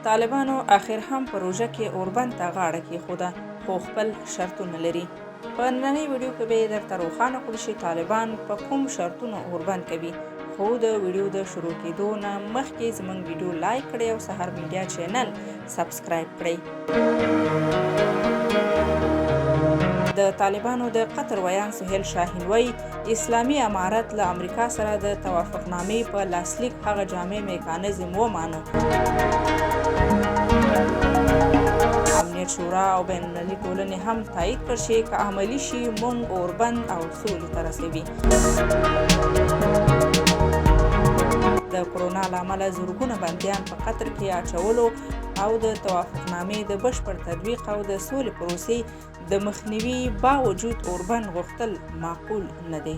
طالبانو اخر هم پروژه کې اوربند ته غاړه کېښوده خو خپل شرطونه لري. په نننۍ ویډیو کې به درته روښانه کړو چې طالبان په کوم شرطونو اوربند کوي. خو د ویډیو د شروع کېدو نه مخکې زموږ ویډیو لایک کړئ او سحر میډیا چینل سبسکرایب کړئ. د طالبانو د قطر ویان سهیل شاهین وایي اسلامي امارت له امریکا سره د توافقنامې په لاسلیک هغه جامع میکانیزم ومانه. امنیت شورا او بین المللي ټولنې هم تایید کړ چې که عملي شي موږ اوربند او سولې ته رسوي. د کرونا له امله زرګونه بندیان په قطر کې اچولو او د توافقنامې د بشپړ تطبیق او د سولې پروسې د مخنیوي باوجود اوربند غوښتل معقول نه دی.